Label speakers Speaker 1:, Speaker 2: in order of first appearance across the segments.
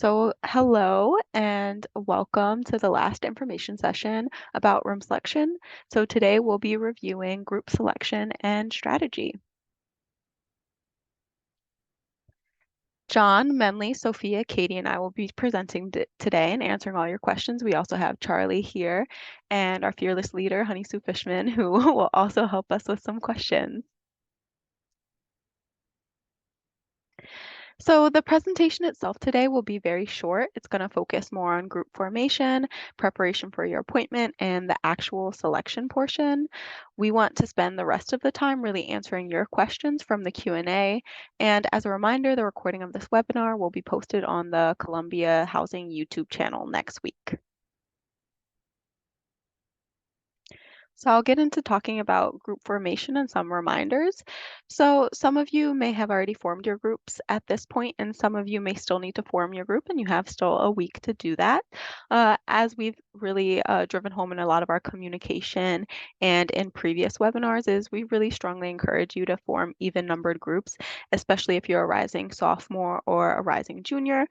Speaker 1: So, hello and welcome to the last information session about room selection. So, today we'll be reviewing group selection and strategy. John, Menley, Sophia, Katie, and I will be presenting today and answering all your questions. We also have Charlie here and our fearless leader, Honey Sue Fishman, who will also help us with some questions. So the presentation itself today will be very short. It's going to focus more on group formation, preparation for your appointment, and the actual selection portion. We want to spend the rest of the time really answering your questions from the Q&A. And as a reminder, the recording of this webinar will be posted on the Columbia Housing YouTube channel next week. So I'll get into talking about group formation and some reminders. So some of you may have already formed your groups at this point, and some of you may still need to form your group, and you have still a week to do that. As we've really driven home in a lot of our communication and in previous webinars is we really strongly encourage you to form even numbered groups, especially if you're a rising sophomore or a rising junior.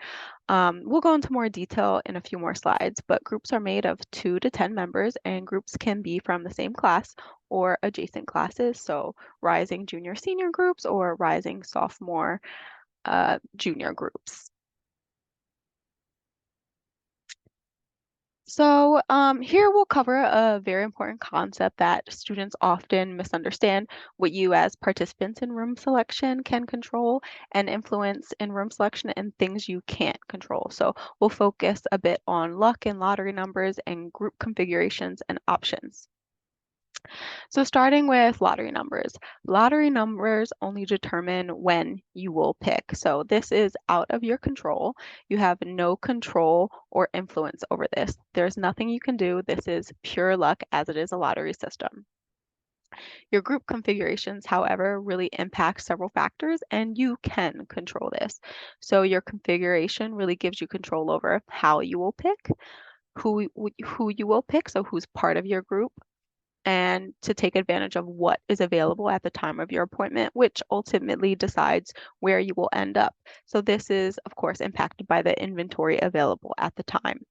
Speaker 1: We'll go into more detail in a few more slides, but groups are made of 2 to 10 members, and groups can be from the same class or adjacent classes, so rising junior senior groups or rising sophomore junior groups. So here we'll cover a very important concept that students often misunderstand, what you as participants in room selection can control and influence in room selection and things you can't control. So we'll focus a bit on luck and lottery numbers and group configurations and options. So starting with lottery numbers only determine when you will pick. So this is out of your control. You have no control or influence over this. There's nothing you can do. This is pure luck as it is a lottery system. Your group configurations, however, really impact several factors and you can control this. So your configuration really gives you control over how you will pick, who you will pick, so who's part of your group, and to take advantage of what is available at the time of your appointment, which ultimately decides where you will end up. So this is, of course, impacted by the inventory available at the time.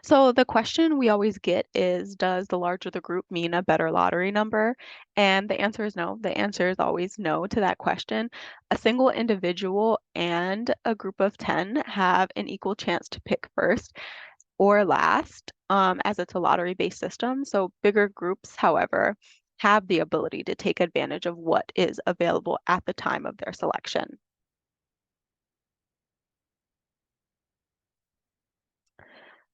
Speaker 1: So the question we always get is, does the larger the group mean a better lottery number? And the answer is no. The answer is always no to that question. A single individual and a group of 10 have an equal chance to pick first or last, as it's a lottery-based system. So bigger groups, however, have the ability to take advantage of what is available at the time of their selection.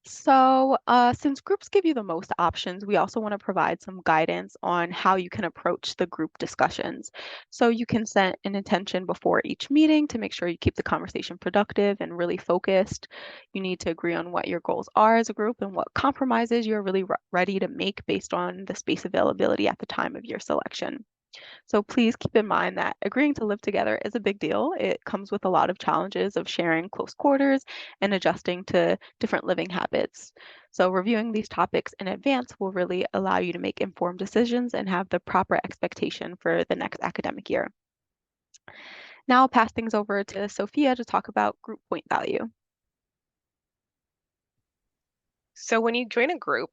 Speaker 1: So since groups give you the most options, we also want to provide some guidance on how you can approach the group discussions. So you can set an intention before each meeting to make sure you keep the conversation productive and really focused. You need to agree on what your goals are as a group and what compromises you're really ready to make based on the space availability at the time of your selection. So please keep in mind that agreeing to live together is a big deal. It comes with a lot of challenges of sharing close quarters and adjusting to different living habits. So reviewing these topics in advance will really allow you to make informed decisions and have the proper expectation for the next academic year. Now I'll pass things over to Sophia to talk about group point value.
Speaker 2: So when you join a group,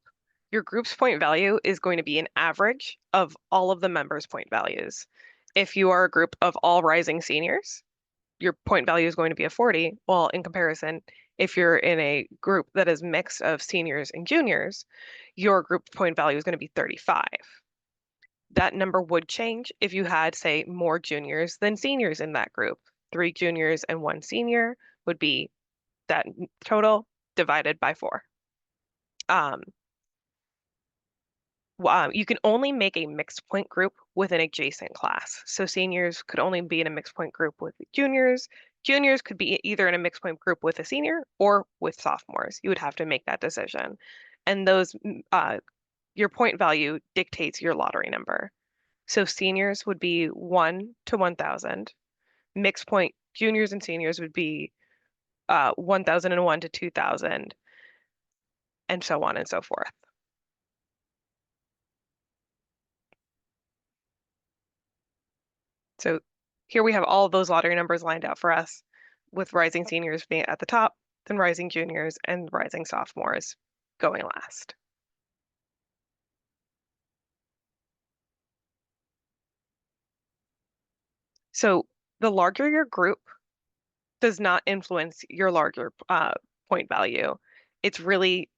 Speaker 2: your group's point value is going to be an average of all of the members' point values. If you are a group of all rising seniors, your point value is going to be a 40. Well, in comparison, if you're in a group that is mixed of seniors and juniors, your group point value is going to be 35. That number would change if you had, say, more juniors than seniors in that group. 3 juniors and 1 senior would be that total divided by 4. You can only make a mixed point group with an adjacent class. So seniors could only be in a mixed point group with juniors. Juniors could be either in a mixed point group with a senior or with sophomores. You would have to make that decision. And your point value dictates your lottery number. So seniors would be 1 to 1,000. Mixed point juniors and seniors would be 1,001 to 2,000, and so on and so forth. So here we have all of those lottery numbers lined out for us. with rising seniors being at the top, then rising juniors and rising sophomores going last. So the larger your group does not influence your larger point value. It's really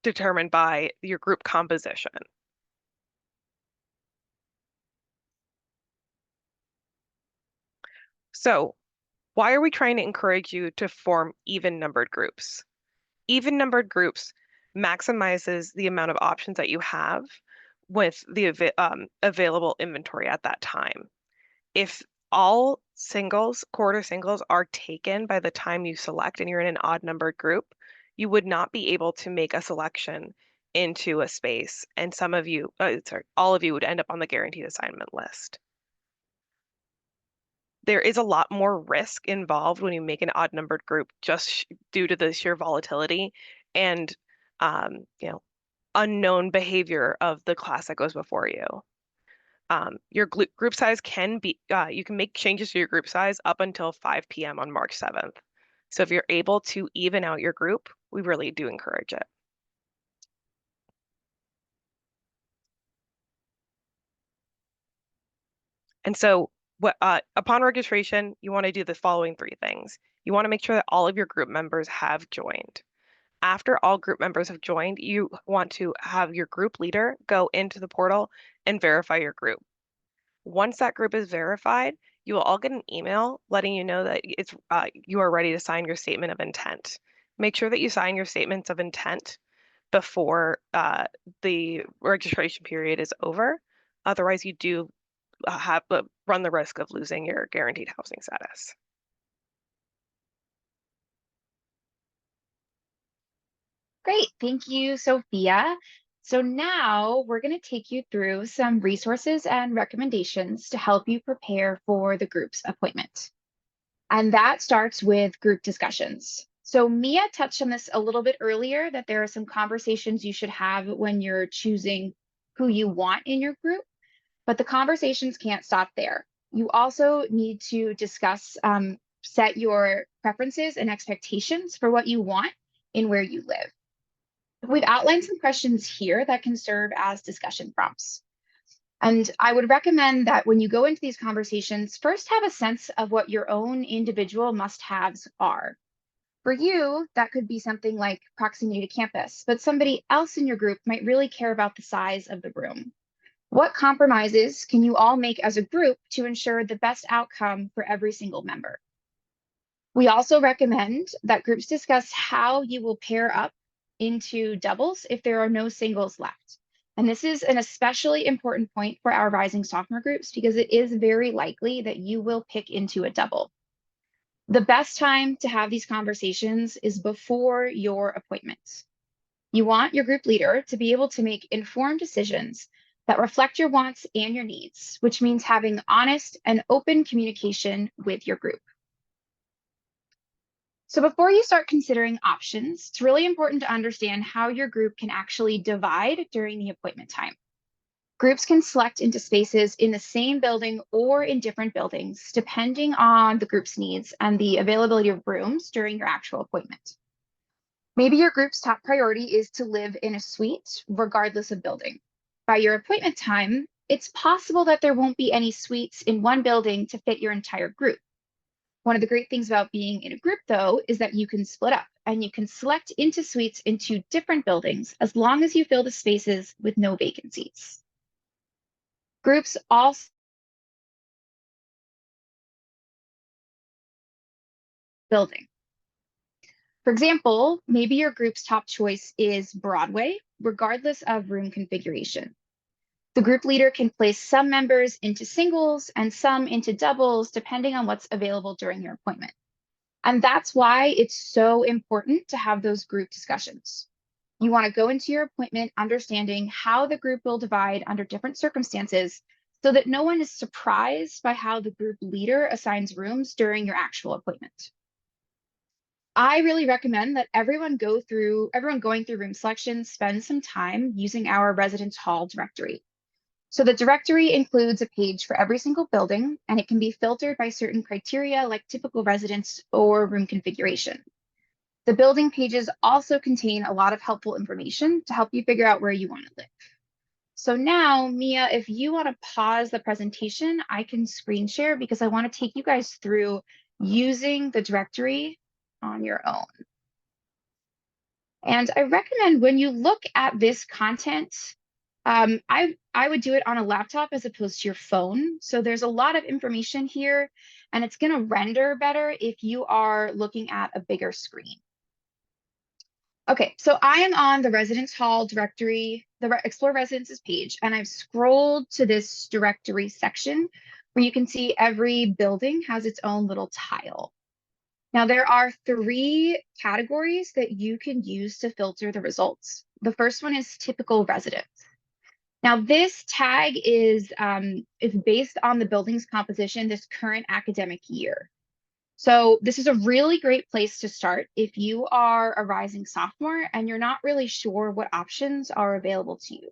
Speaker 2: determined by your group composition. So why are we trying to encourage you to form even-numbered groups? Even-numbered groups maximizes the amount of options that you have with the available inventory at that time. If all singles, quarter singles, are taken by the time you select and you're in an odd-numbered group, you would not be able to make a selection into a space, and all of you would end up on the guaranteed assignment list. There is a lot more risk involved when you make an odd numbered group just due to the sheer volatility and unknown behavior of the class that goes before you. Your group size can be, you can make changes to your group size up until 5 p.m. on March 7th. So if you're able to even out your group, we really do encourage it. And so upon registration, you want to do the following 3 things. You want to make sure that all of your group members have joined. After all group members have joined, you want to have your group leader go into the portal and verify your group. Once that group is verified, you will all get an email letting you know that you are ready to sign your statement of intent. Make sure that you sign your statements of intent before the registration period is over. Otherwise, you do run the risk of losing your guaranteed housing status.
Speaker 3: Great, thank you, Sophia. So now we're going to take you through some resources and recommendations to help you prepare for the group's appointment. And that starts with group discussions. So Mia touched on this a little bit earlier, that there are some conversations you should have when you're choosing who you want in your group, but the conversations can't stop there. You also need to discuss, set your preferences and expectations for what you want in where you live. We've outlined some questions here that can serve as discussion prompts. And I would recommend that when you go into these conversations, first have a sense of what your own individual must-haves are. For you, that could be something like proximity to campus, but somebody else in your group might really care about the size of the room. What compromises can you all make as a group to ensure the best outcome for every single member? We also recommend that groups discuss how you will pair up into doubles if there are no singles left. And this is an especially important point for our rising sophomore groups because it is very likely that you will pick into a double. The best time to have these conversations is before your appointments. You want your group leader to be able to make informed decisions that reflect your wants and your needs, which means having honest and open communication with your group. So before you start considering options, it's really important to understand how your group can actually divide during the appointment time. Groups can select into spaces in the same building or in different buildings, depending on the group's needs and the availability of rooms during your actual appointment. Maybe your group's top priority is to live in a suite, regardless of building. By your appointment time, it's possible that there won't be any suites in one building to fit your entire group. One of the great things about being in a group, though, is that you can split up and you can select into suites into different buildings as long as you fill the spaces with no vacancies. Groups also building. For example, maybe your group's top choice is Broadway, regardless of room configuration. The group leader can place some members into singles and some into doubles, depending on what's available during your appointment. And that's why it's so important to have those group discussions. You want to go into your appointment understanding how the group will divide under different circumstances so that no one is surprised by how the group leader assigns rooms during your actual appointment. I really recommend that everyone going through room selection spend some time using our residence hall directory. So the directory includes a page for every single building, and it can be filtered by certain criteria like typical residence or room configuration. The building pages also contain a lot of helpful information to help you figure out where you want to live. So now, Mia, if you want to pause the presentation, I can screen share because I want to take you guys through using the directory on your own. And I recommend when you look at this content, I would do it on a laptop as opposed to your phone. So there's a lot of information here, and it's going to render better if you are looking at a bigger screen. Okay, so I am on the Residence Hall directory, the Explore Residences page, and I've scrolled to this directory section where you can see every building has its own little tile. Now, there are 3 categories that you can use to filter the results. The first one is typical residence. Now, this tag is based on the building's composition this current academic year. So this is a really great place to start if you are a rising sophomore and you're not really sure what options are available to you.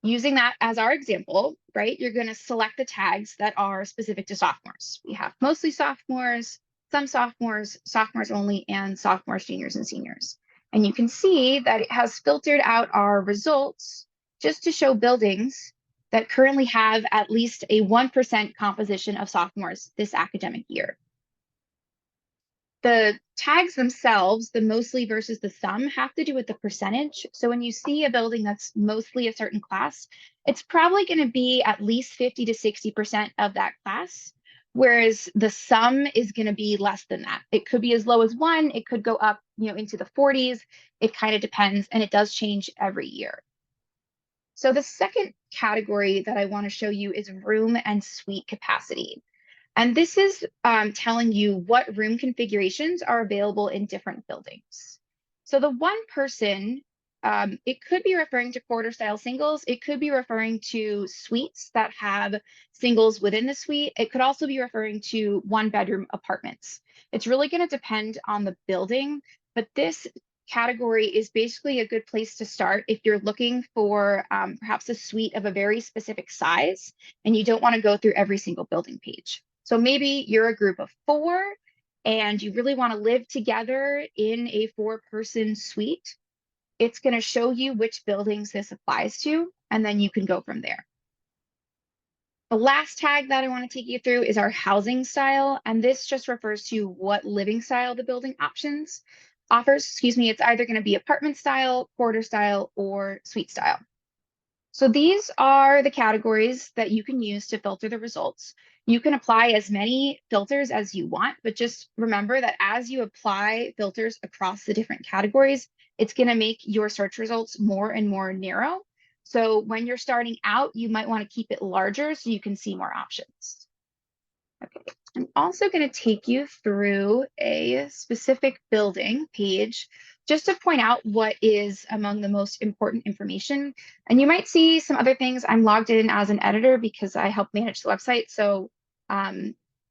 Speaker 3: Using that as our example, right, you're going to select the tags that are specific to sophomores. We have mostly sophomores, some sophomores, sophomores only, and sophomores, juniors, and seniors. And you can see that it has filtered out our results just to show buildings that currently have at least a 1% composition of sophomores this academic year. The tags themselves, the mostly versus the some, have to do with the percentage. So when you see a building that's mostly a certain class, it's probably going to be at least 50 to 60% of that class, whereas the sum is going to be less than that. It could be as low as 1, it could go up, into the 40s. It kind of depends, and it does change every year. So the second category that I want to show you is room and suite capacity. And this is telling you what room configurations are available in different buildings. So the 1 person, it could be referring to quarter style singles. It could be referring to suites that have singles within the suite. It could also be referring to 1-bedroom apartments. It's really going to depend on the building, but this category is basically a good place to start if you're looking for perhaps a suite of a very specific size and you don't want to go through every single building page. So maybe you're a group of 4 and you really want to live together in a 4-person suite. It's going to show you which buildings this applies to, and then you can go from there. The last tag that I want to take you through is our housing style, and this just refers to what living style the building offers. It's either going to be apartment style, quarter style, or suite style. So these are the categories that you can use to filter the results. You can apply as many filters as you want, but just remember that as you apply filters across the different categories, it's going to make your search results more and more narrow. So when you're starting out, you might want to keep it larger so you can see more options. Okay, I'm also going to take you through a specific building page just to point out what is among the most important information. And you might see some other things. I'm logged in as an editor because I help manage the website. So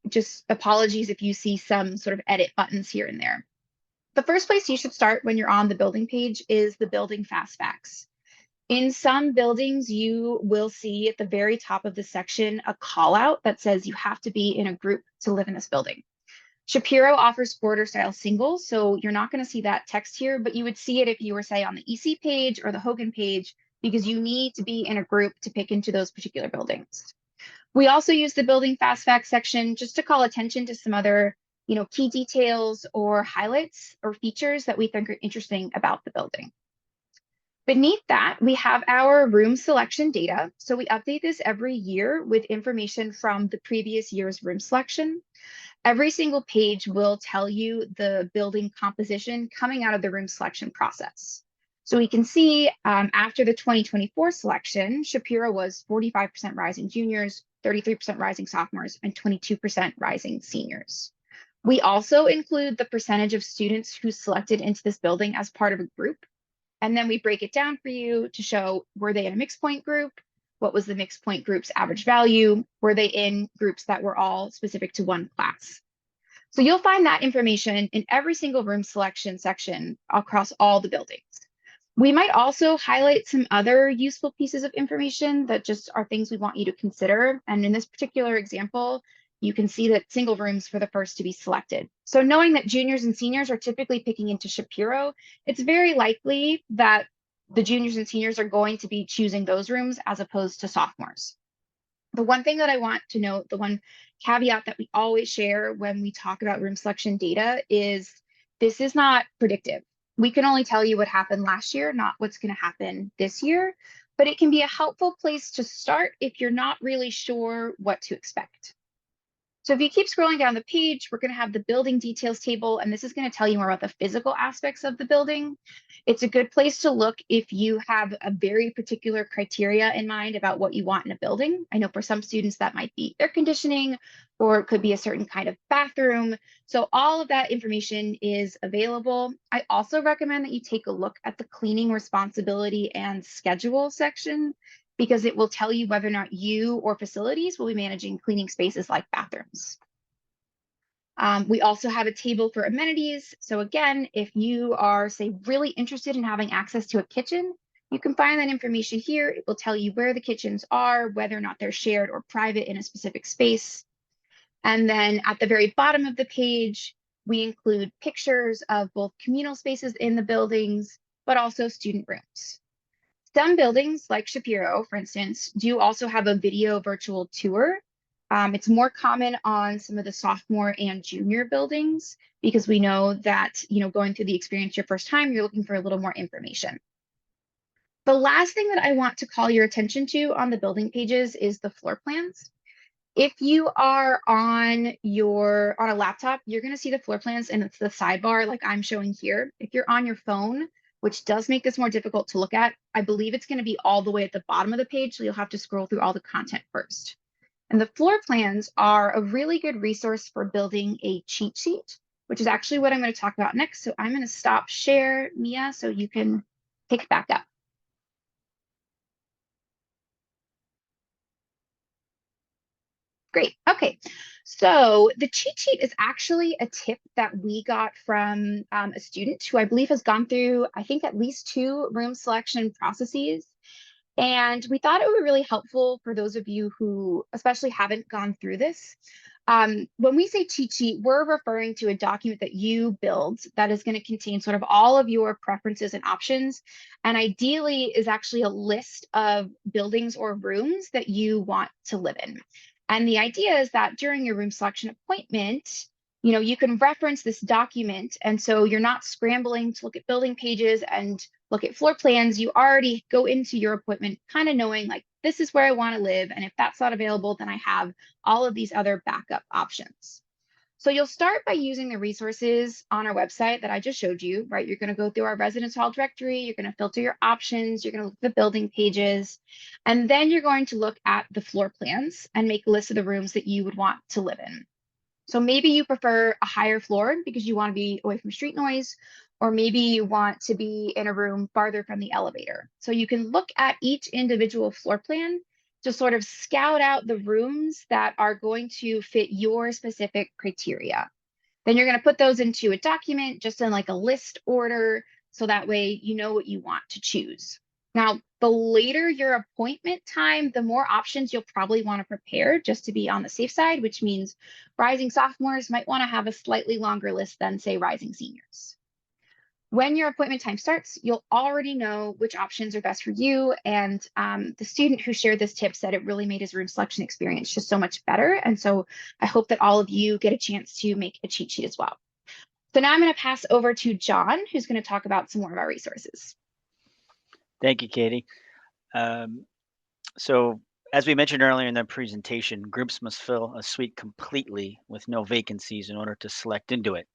Speaker 3: just apologies if you see some sort of edit buttons here and there. The first place you should start when you're on the building page is the building fast facts. In some buildings, you will see at the very top of the section a call out that says you have to be in a group to live in this building. Shapiro offers quarter style singles, so you're not going to see that text here, but you would see it if you were, say, on the EC page or the Hogan page, because you need to be in a group to pick into those particular buildings. We also use the building fast facts section just to call attention to some other, key details or highlights or features that we think are interesting about the building. Beneath that, we have our room selection data. So we update this every year with information from the previous year's room selection. Every single page will tell you the building composition coming out of the room selection process. So we can see after the 2024 selection, Shapiro was 45% rising juniors, 33% rising sophomores, and 22% rising seniors. We also include the percentage of students who selected into this building as part of a group. And then we break it down for you to show, were they in a mixed point group? What was the mixed point group's average value? Were they in groups that were all specific to one class? So you'll find that information in every single room selection section across all the buildings. We might also highlight some other useful pieces of information that just are things we want you to consider. And in this particular example, you can see that single rooms for the first to be selected. So knowing that juniors and seniors are typically picking into Shapiro, it's very likely that the juniors and seniors are going to be choosing those rooms as opposed to sophomores. The one thing that I want to note, the one caveat that we always share when we talk about room selection data is this is not predictive. We can only tell you what happened last year, not what's going to happen this year, but it can be a helpful place to start if you're not really sure what to expect. So if you keep scrolling down the page, we're going to have the building details table, and this is going to tell you more about the physical aspects of the building. It's a good place to look if you have a very particular criteria in mind about what you want in a building. I know for some students that might be air conditioning, or it could be a certain kind of bathroom. So all of that information is available. I also recommend that you take a look at the cleaning responsibility and schedule section, because it will tell you whether or not you or facilities will be managing cleaning spaces like bathrooms. We also have a table for amenities. So again, if you are, say, really interested in having access to a kitchen, you can find that information here. It will tell you where the kitchens are, whether or not they're shared or private in a specific space. And then at the very bottom of the page, we include pictures of both communal spaces in the buildings, but also student rooms. Some buildings, like Shapiro, for instance, do also have a video virtual tour. It's more common on some of the sophomore and junior buildings because we know that, going through the experience your first time, you're looking for a little more information. The last thing that I want to call your attention to on the building pages is the floor plans. If you are on a laptop, you're going to see the floor plans and it's the sidebar like I'm showing here. If you're on your phone, which does make this more difficult to look at, I believe it's going to be all the way at the bottom of the page, so you'll have to scroll through all the content first. And the floor plans are a really good resource for building a cheat sheet, which is actually what I'm going to talk about next. So I'm going to stop share, Mia, so you can pick back up. Great. Okay. So the cheat sheet is actually a tip that we got from a student who I believe has gone through, I think, at least 2 room selection processes. And we thought it would be really helpful for those of you who especially haven't gone through this. When we say cheat sheet, we're referring to a document that you build that is going to contain sort of all of your preferences and options, and ideally is actually a list of buildings or rooms that you want to live in. And the idea is that during your room selection appointment, you can reference this document. And so you're not scrambling to look at building pages and look at floor plans. You already go into your appointment kind of knowing like, this is where I want to live. And if that's not available, then I have all of these other backup options. So you'll start by using the resources on our website that I just showed you, right? You're going to go through our residence hall directory. You're going to filter your options. You're going to look at the building pages. And then you're going to look at the floor plans and make a list of the rooms that you would want to live in. So maybe you prefer a higher floor because you want to be away from street noise, or maybe you want to be in a room farther from the elevator. So you can look at each individual floor plan to sort of scout out the rooms that are going to fit your specific criteria. Then you're going to put those into a document just in like a list order, so that way you know what you want to choose. Now, the later your appointment time, the more options you'll probably want to prepare just to be on the safe side, which means rising sophomores might want to have a slightly longer list than, say, rising seniors. When your appointment time starts, you'll already know which options are best for you. And the student who shared this tip said it really made his room selection experience just so much better. And so I hope that all of you get a chance to make a cheat sheet as well. So now I'm going to pass over to John, who's going to talk about some more of our resources.
Speaker 4: Thank you, Katie. So as we mentioned earlier in the presentation, groups must fill a suite completely with no vacancies in order to select into it.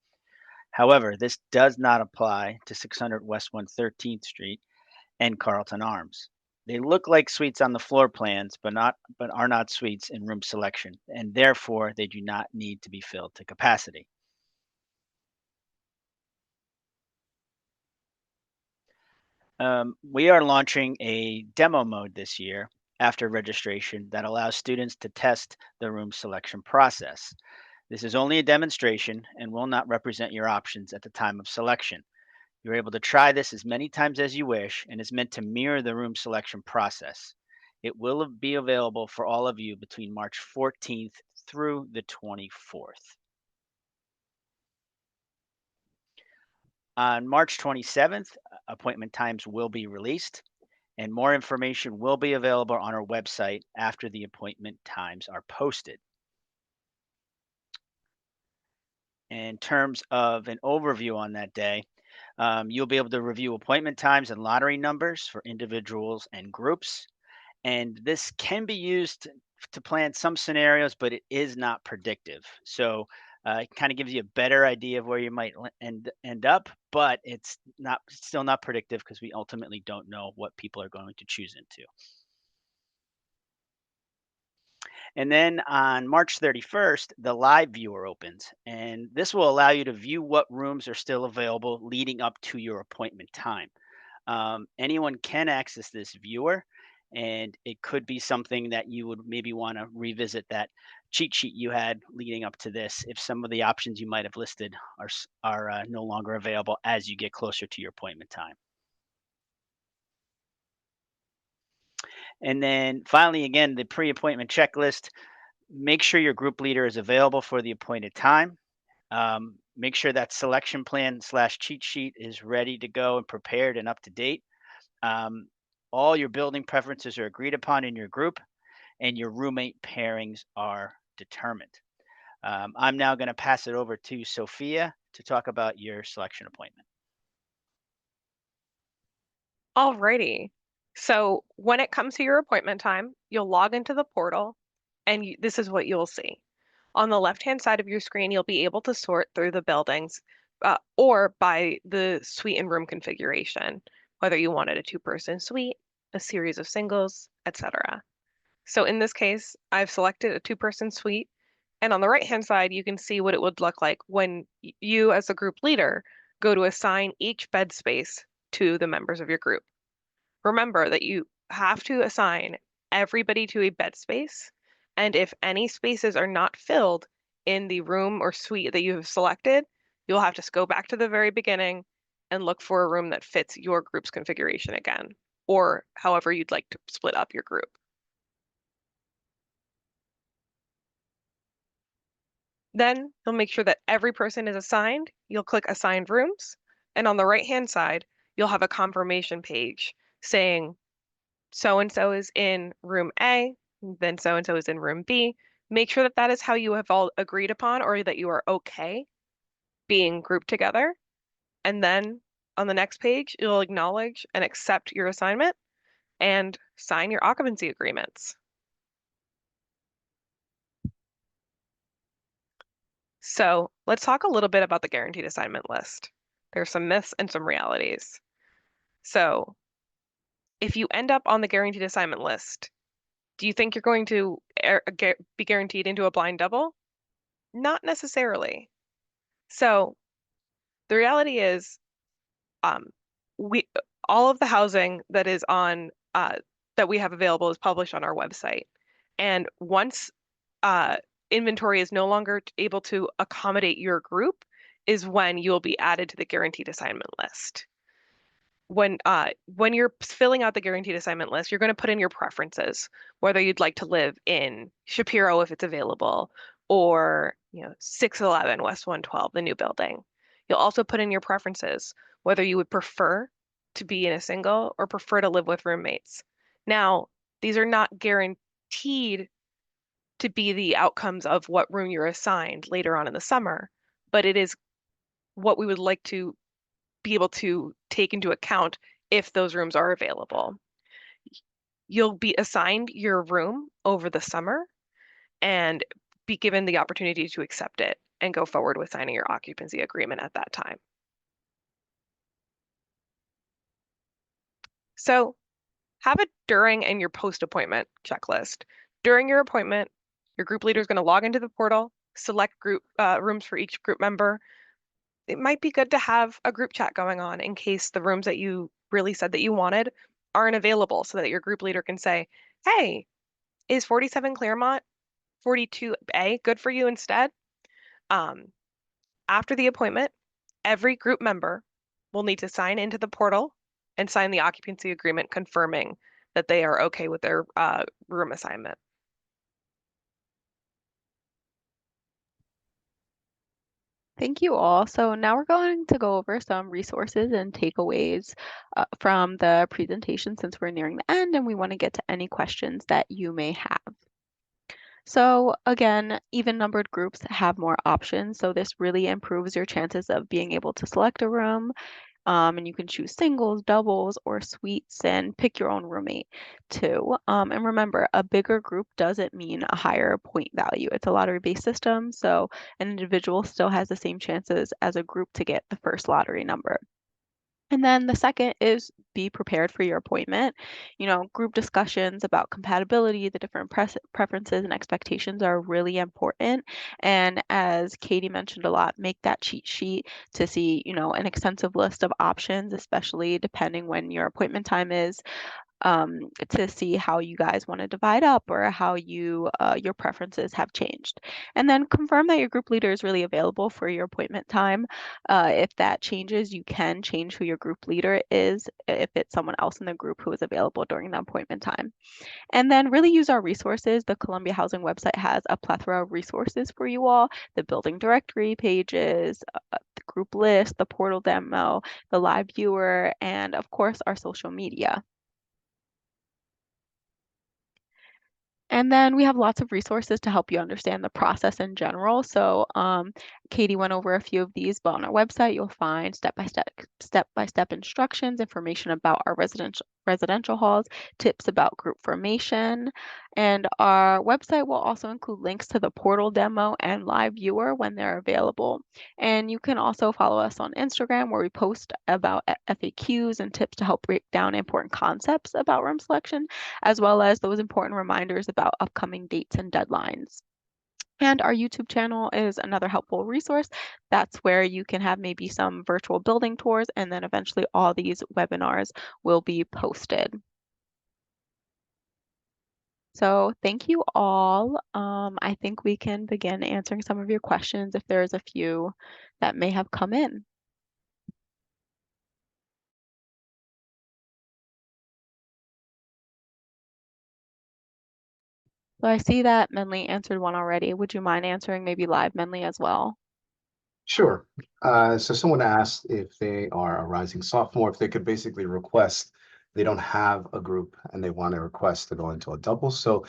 Speaker 4: However, this does not apply to 600 West 113th Street and Carlton Arms. They look like suites on the floor plans, but are not suites in room selection, and therefore they do not need to be filled to capacity. We are launching a demo mode this year after registration that allows students to test the room selection process. This is only a demonstration and will not represent your options at the time of selection. You're able to try this as many times as you wish and is meant to mirror the room selection process. It will be available for all of you between March 14th through the 24th. On March 27th, appointment times will be released, and more information will be available on our website after the appointment times are posted. In terms of an overview on that day, you'll be able to review appointment times and lottery numbers for individuals and groups. And this can be used to plan some scenarios, but it is not predictive. So it kind of gives you a better idea of where you might end up, but it's still not predictive because we ultimately don't know what people are going to choose into. And then on March 31st, the live viewer opens, and this will allow you to view what rooms are still available leading up to your appointment time. Anyone can access this viewer, and it could be something that you would maybe want to revisit that cheat sheet you had leading up to this if some of the options you might have listed are no longer available as you get closer to your appointment time. And then finally, again, the pre-appointment checklist. Make sure your group leader is available for the appointed time. Make sure that selection plan / cheat sheet is ready to go and prepared and up to date. All your building preferences are agreed upon in your group, and your roommate pairings are determined. I'm now going to pass it over to Sophia to talk about your selection appointment.
Speaker 2: Alrighty. So when it comes to your appointment time, you'll log into the portal, and this is what you'll see. On the left-hand side of your screen, you'll be able to sort through the buildings or by the suite and room configuration, whether you wanted a two-person suite, a series of singles, etc. So in this case, I've selected a two-person suite, and on the right-hand side, you can see what it would look like when you, as a group leader, go to assign each bed space to the members of your group. Remember that you have to assign everybody to a bed space, and if any spaces are not filled in the room or suite that you have selected, you'll have to go back to the very beginning and look for a room that fits your group's configuration again, or however you'd like to split up your group. Then you'll make sure that every person is assigned. You'll click Assigned Rooms, and on the right-hand side, you'll have a confirmation page saying so-and-so is in room A, then so-and-so is in room B. Make sure that that is how you have all agreed upon or that you are okay being grouped together. And then on the next page, you'll acknowledge and accept your assignment and sign your occupancy agreements. So let's talk a little bit about the guaranteed assignment list. There's some myths and some realities. So if you end up on the guaranteed assignment list, do you think you're going to be guaranteed into a blind double? Not necessarily. So the reality is, all of the housing that is on that we have available is published on our website. And once inventory is no longer able to accommodate your group, is when you'll be added to the guaranteed assignment list. When you're filling out the guaranteed assignment list, you're going to put in your preferences, whether you'd like to live in Shapiro if it's available, or 611 West 112, the new building. You'll also put in your preferences, whether you would prefer to be in a single or prefer to live with roommates. Now, these are not guaranteed to be the outcomes of what room you're assigned later on in the summer, but it is what we would like to be able to take into account if those rooms are available. You'll be assigned your room over the summer and be given the opportunity to accept it and go forward with signing your occupancy agreement at that time. So have a during and your post-appointment checklist. During your appointment, your group leader is going to log into the portal, select group rooms for each group member. It might be good to have a group chat going on in case the rooms that you really said that you wanted aren't available, so that your group leader can say, hey, is 47 Claremont 42A good for you instead? After the appointment, every group member will need to sign into the portal and sign the occupancy agreement confirming that they are okay with their room assignment.
Speaker 1: Thank you all. So now we're going to go over some resources and takeaways from the presentation since we're nearing the end and we want to get to any questions that you may have. So again, even numbered groups have more options. So this really improves your chances of being able to select a room. And you can choose singles, doubles, or suites and pick your own roommate too. And remember, a bigger group doesn't mean a higher point value. It's a lottery-based system, so an individual still has the same chances as a group to get the first lottery number. And then the second is be prepared for your appointment. You know, group discussions about compatibility, the different preferences and expectations are really important. And as Katie mentioned a lot, make that cheat sheet to see, you know, an extensive list of options, especially depending when your appointment time is, to see how you guys want to divide up or how you your preferences have changed. And then confirm that your group leader is really available for your appointment time. If that changes, you can change who your group leader is if it's someone else in the group who is available during the appointment time. And then really use our resources. The Columbia Housing website has a plethora of resources for you all, the building directory pages, the group list, the portal demo, the live viewer, and of course our social media. And then we have lots of resources to help you understand the process in general. So Katie went over a few of these, but on our website, you'll find step-by-step instructions, information about our residential halls, tips about group formation. And our website will also include links to the portal demo and live viewer when they're available. And you can also follow us on Instagram where we post about FAQs and tips to help break down important concepts about room selection, as well as those important reminders about upcoming dates and deadlines. And our YouTube channel is another helpful resource. That's where you can have maybe some virtual building tours, and then eventually all these webinars will be posted. So thank you all. I think we can begin answering some of your questions if there's a few that may have come in. So I see that Menli answered one already. Would you mind answering maybe live Menli as well?
Speaker 5: Sure. So someone asked if they are a rising sophomore, if they could basically request, they don't have a group and they want to request to go into a double. So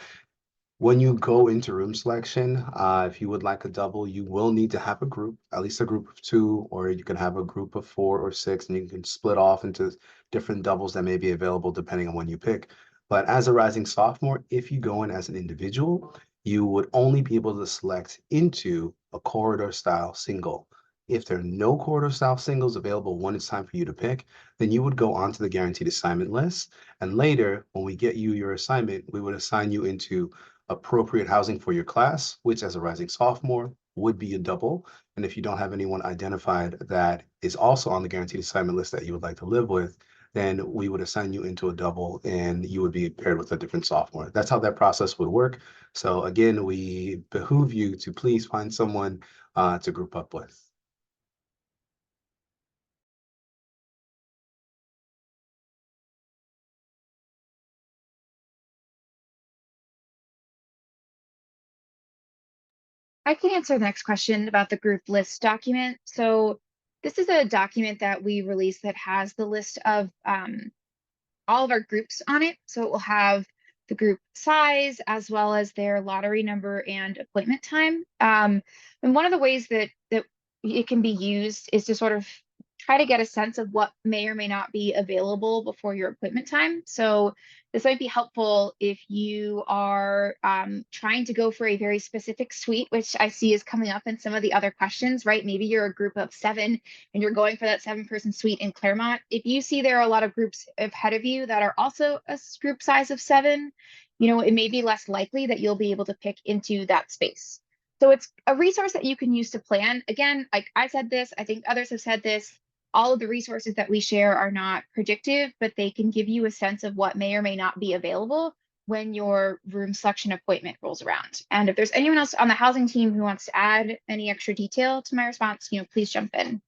Speaker 5: when you go into room selection, if you would like a double, you will need to have a group, at least a group of 2, or you can have a group of 4 or 6, and you can split off into different doubles that may be available depending on when you pick. But as a rising sophomore, if you go in as an individual, you would only be able to select into a corridor style single. If there are no corridor style singles available when it's time for you to pick, then you would go onto the guaranteed assignment list. And later, when we get you your assignment, we would assign you into appropriate housing for your class, which as a rising sophomore would be a double. And if you don't have anyone identified that is also on the guaranteed assignment list that you would like to live with, then we would assign you into a double and you would be paired with a different sophomore. That's how that process would work. So again, we behoove you to please find someone to group up with.
Speaker 3: I can answer the next question about the group list document. So this is a document that we released that has the list of all of our groups on it. So it will have the group size as well as their lottery number and appointment time. And one of the ways that it can be used is to sort of try to get a sense of what may or may not be available before your appointment time. So this might be helpful if you are trying to go for a very specific suite, which I see is coming up in some of the other questions, right? Maybe you're a group of 7 and you're going for that 7-person suite in Claremont. If you see there are a lot of groups ahead of you that are also a group size of 7, you know, it may be less likely that you'll be able to pick into that space. So it's a resource that you can use to plan. Again, like I said this, I think others have said this, all of the resources that we share are not predictive, but they can give you a sense of what may or may not be available when your room selection appointment rolls around. And if there's anyone else on the housing team who wants to add any extra detail to my response, you know, please jump in.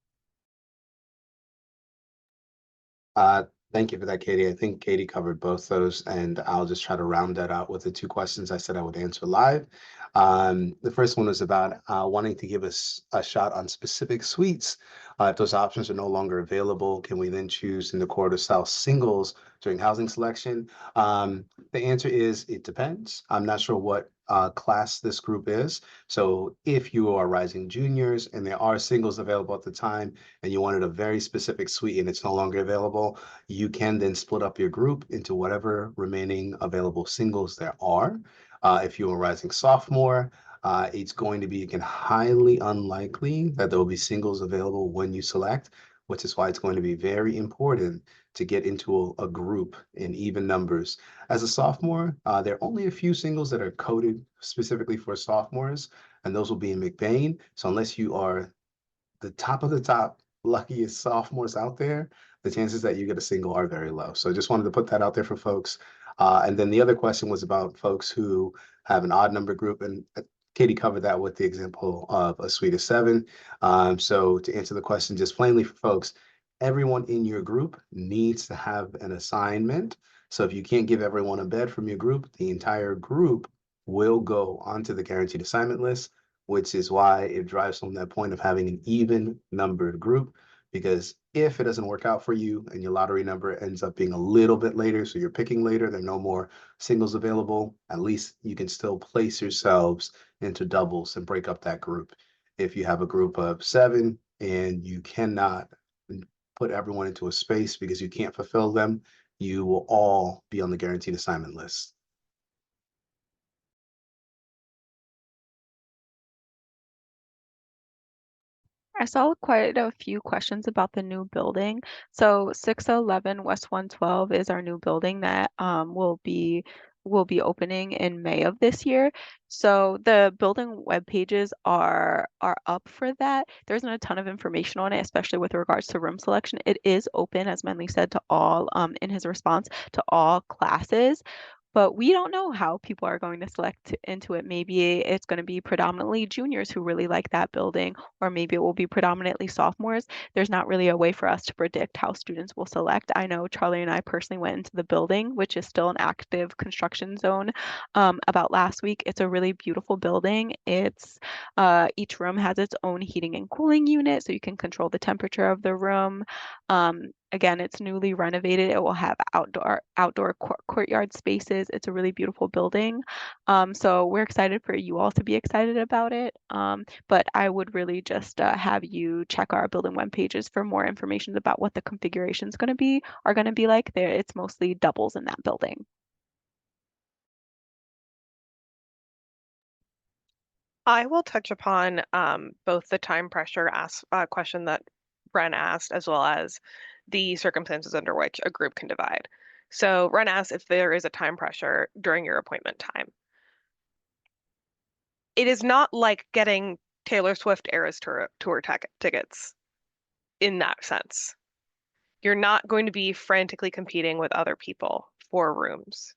Speaker 5: Thank you for that, Katie. I think Katie covered both those, and I'll just try to round that out with the two questions I said I would answer live. The first one was about wanting to give us a shot on specific suites. If those options are no longer available, can we then choose in the corridor south singles during housing selection? The answer is it depends. I'm not sure what class this group is. So if you are rising juniors and there are singles available at the time, and you wanted a very specific suite and it's no longer available, you can then split up your group into whatever remaining available singles there are. If you're a rising sophomore, it's going to be, again, highly unlikely that there will be singles available when you select, which is why it's going to be very important to get into a group in even numbers. As a sophomore, there are only a few singles that are coded specifically for sophomores, and those will be in McBain. So unless you are the top of the top luckiest sophomores out there, the chances that you get a single are very low. So I just wanted to put that out there for folks. And then the other question was about folks who have an odd number group, and Katie covered that with the example of a suite of 7. So to answer the question just plainly for folks, everyone in your group needs to have an assignment. So if you can't give everyone a bed from your group, the entire group will go onto the guaranteed assignment list, which is why it drives home that point of having an even numbered group. Because if it doesn't work out for you and your lottery number ends up being a little bit later, so you're picking later, there are no more singles available, at least you can still place yourselves into doubles and break up that group. If you have a group of 7 and you cannot put everyone into a space because you can't fulfill them, you will all be on the guaranteed assignment list.
Speaker 1: I saw quite a few questions about the new building. So 611 West 112 is our new building that will be opening in May of this year. So the building web pages are up for that. There isn't a ton of information on it, especially with regards to room selection. It is open, as Menley said, to all in his response, to all classes. But we don't know how people are going to select into it. Maybe it's going to be predominantly juniors who really like that building, or maybe it will be predominantly sophomores. There's not really a way for us to predict how students will select. I know Charlie and I personally went into the building, which is still an active construction zone, about last week. It's a really beautiful building. It's each room has its own heating and cooling unit, so you can control the temperature of the room. Again, it's newly renovated. It will have outdoor courtyard spaces. It's a really beautiful building. So we're excited for you all to be excited about it. But I would really just have you check our building web pages for more information about what the configurations are going to be like there. It's mostly doubles in that building.
Speaker 2: I will touch upon both the time pressure question that Ren asked, as well as the circumstances under which a group can divide. So Ren asked if there is a time pressure during your appointment time. It is not like getting Taylor Swift Eras Tour tickets in that sense. You're not going to be frantically competing with other people for rooms.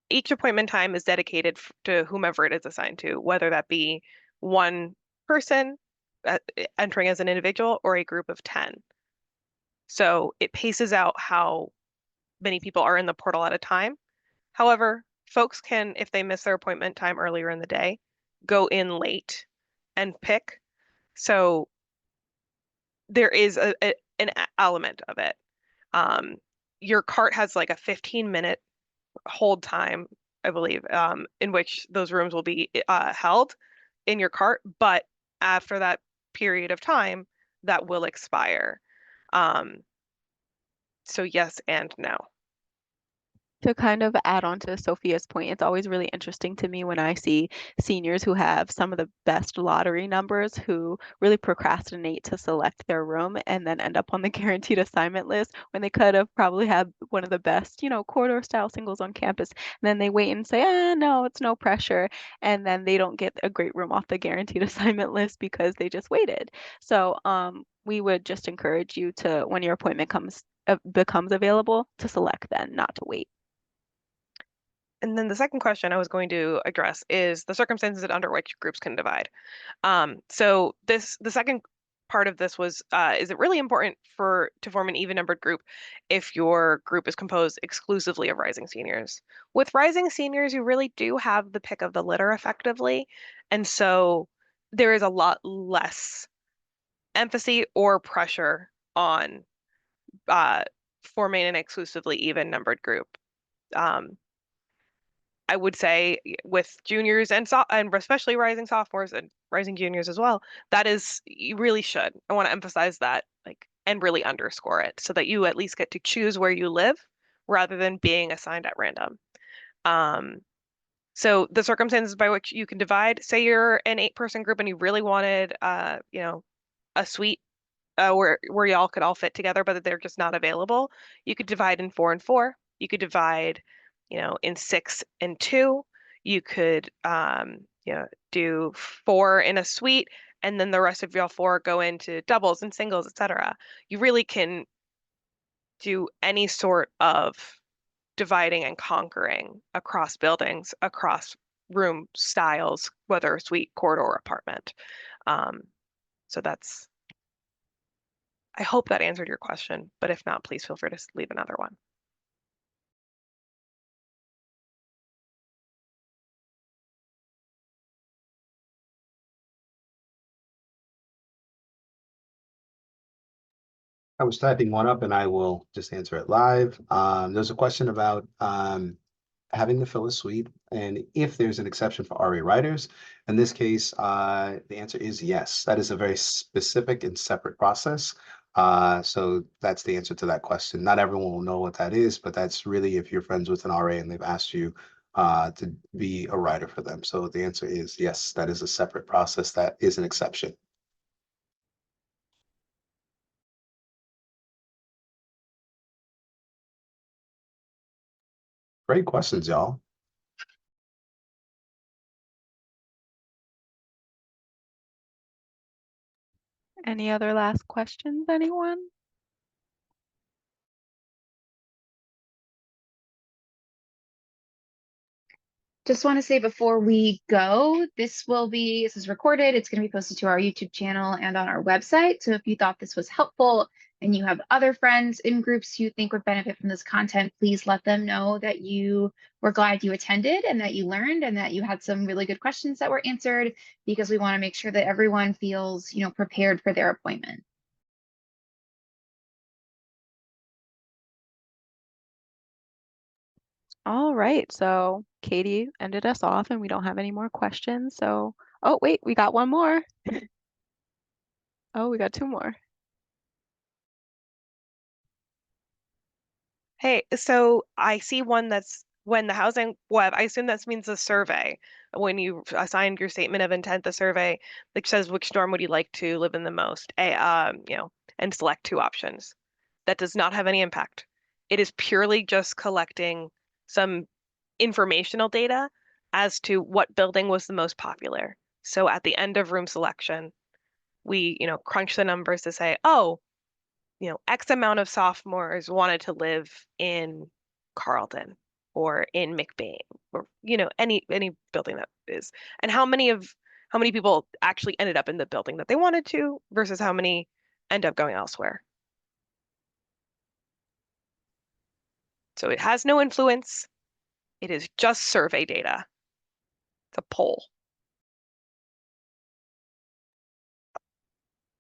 Speaker 2: Each appointment time is dedicated to whomever it is assigned to, whether that be one person entering as an individual or a group of 10. So it paces out how many people are in the portal at a time. However, folks can, if they miss their appointment time earlier in the day, go in late and pick. So there is an element of it. Your cart has like a 15-minute hold time, I believe, in which those rooms will be held in your cart, but after that period of time, that will expire. So yes and no.
Speaker 1: To kind of add on to Sophia's point, it's always really interesting to me when I see seniors who have some of the best lottery numbers who really procrastinate to select their room and then end up on the guaranteed assignment list when they could have probably had one of the best, corridor style singles on campus. And then they wait and say, no, it's no pressure. And then they don't get a great room off the guaranteed assignment list because they just waited. So we would just encourage you to, when your appointment becomes available, to select then, not to wait.
Speaker 2: And then the second question I was going to address is the circumstances under which groups can divide. So the second part of this was, is it really important to form an even-numbered group if your group is composed exclusively of rising seniors? With rising seniors, you really do have the pick of the litter effectively, and so there is a lot less emphasis or pressure on forming an exclusively even-numbered group. I would say with juniors and especially rising sophomores and rising juniors as well, that is, you really should. I want to emphasize that, like, and really underscore it so that you at least get to choose where you live rather than being assigned at random. So the circumstances by which you can divide, say you're an 8-person group and you really wanted, you know, a suite where y'all could all fit together, but they're just not available. You could divide in 4 and 4. You could divide, you know, in 6 and 2. You could, you know, do 4 in a suite, and then the rest of y'all 4 go into doubles and singles, etc. You really can do any sort of dividing and conquering across buildings, across room styles, whether suite, corridor, or apartment. So that's, I hope that answered your question, but if not, please feel free to leave another one.
Speaker 5: I was typing one up and I will just answer it live. There's a question about having to fill a suite and if there's an exception for RA writers. In this case, the answer is yes. That is a very specific and separate process. So that's the answer to that question. Not everyone will know what that is, but that's really if you're friends with an RA and they've asked you to be a writer for them. So the answer is yes, that is a separate process. That is an exception. Great questions, y'all.
Speaker 1: Any other last questions, anyone?
Speaker 3: Just want to say before we go, this is recorded. It's going to be posted to our YouTube channel and on our website. So if you thought this was helpful and you have other friends in groups you think would benefit from this content, please let them know that you were glad you attended and that you learned and that you had some really good questions that were answered, because we want to make sure that everyone feels, you know, prepared for their appointment.
Speaker 1: All right, so Katie ended us off and we don't have any more questions. So, oh wait, we got one more. Oh, we got 2 more.
Speaker 2: Hey, so I see one that's when the housing web, I assume that means the survey. When you assigned your statement of intent, the survey, which says which dorm would you like to live in the most, you know, and select 2 options. That does not have any impact. It is purely just collecting some informational data as to what building was the most popular. So at the end of room selection, we, you know, crunch the numbers to say, oh, you know, X amount of sophomores wanted to live in Carlton or in McBain or, you know, any building that is, and how many people actually ended up in the building that they wanted to versus how many end up going elsewhere. So it has no influence. It is just survey data. It's a poll.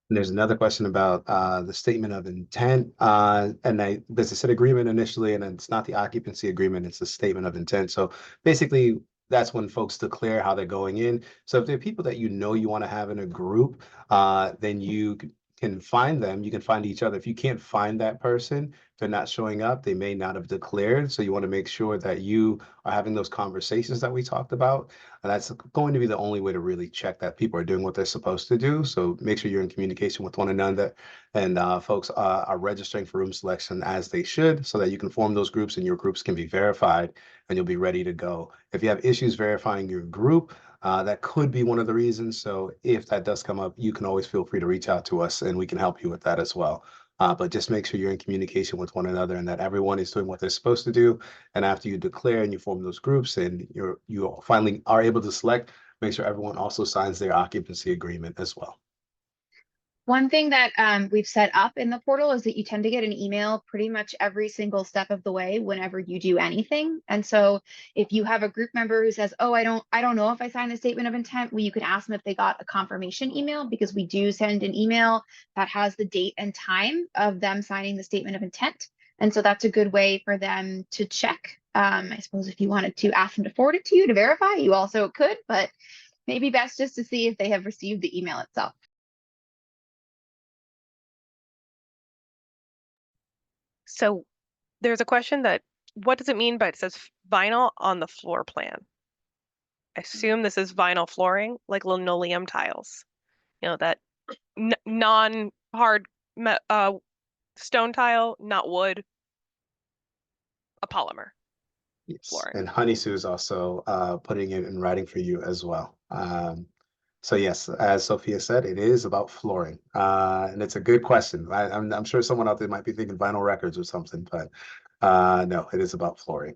Speaker 5: And there's another question about the statement of intent. There's a set agreement initially, and it's not the occupancy agreement, it's the statement of intent. So basically, that's when folks declare how they're going in. So if there are people that you know you want to have in a group, then you can find them. You can find each other. If you can't find that person, they're not showing up, they may not have declared. So you want to make sure that you are having those conversations that we talked about. And that's going to be the only way to really check that people are doing what they're supposed to do. So make sure you're in communication with one another, and folks are registering for room selection as they should, so that you can form those groups and your groups can be verified and you'll be ready to go. If you have issues verifying your group, that could be one of the reasons. So if that does come up, you can always feel free to reach out to us and we can help you with that as well. But just make sure you're in communication with one another and that everyone is doing what they're supposed to do. And after you declare and you form those groups and you finally are able to select, make sure everyone also signs their occupancy agreement as well.
Speaker 3: One thing that we've set up in the portal is that you tend to get an email pretty much every single step of the way whenever you do anything. And so if you have a group member who says, oh, I don't know if I signed the statement of intent, well, you can ask them if they got a confirmation email, because we do send an email that has the date and time of them signing the statement of intent. And so that's a good way for them to check. I suppose if you wanted to ask them to forward it to you to verify, you also could, but maybe best just to see if they have received the email itself.
Speaker 2: So there's a question that, what does it mean by it says vinyl on the floor plan? I assume this is vinyl flooring, like linoleum tiles. You know, that non-hard stone tile, not wood, a polymer
Speaker 5: Yes,
Speaker 2: flooring.
Speaker 5: and Honey Sue is also putting it in writing for you as well. So yes, as Sophia said, it is about flooring, and it's a good question. I'm sure someone out there might be thinking vinyl records or something, but no, it is about flooring.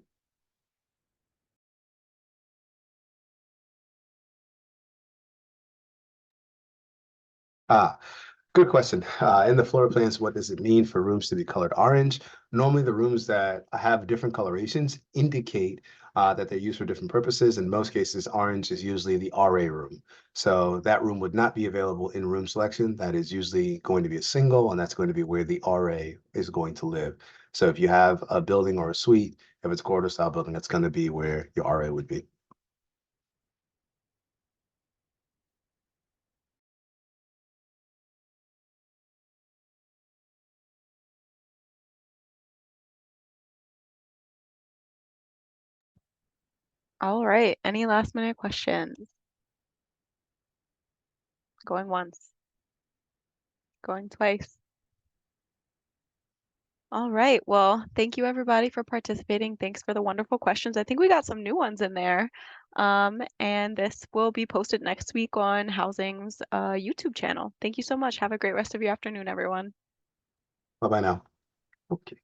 Speaker 5: Good question. In the floor plans, what does it mean for rooms to be colored orange? Normally, the rooms that have different colorations indicate that they're used for different purposes. In most cases, orange is usually the RA room. So that room would not be available in room selection. That is usually going to be a single, and that's going to be where the RA is going to live. So if you have a building or a suite, if it's a corridor style building, that's going to be where your RA would be.
Speaker 1: All right. Any last minute questions? Going once. Going twice. All right. Well, thank you everybody for participating. Thanks for the wonderful questions. I think we got some new ones in there. And this will be posted next week on Housing's YouTube channel. Thank you so much. Have a great rest of your afternoon, everyone.
Speaker 5: Bye-bye now. Okay.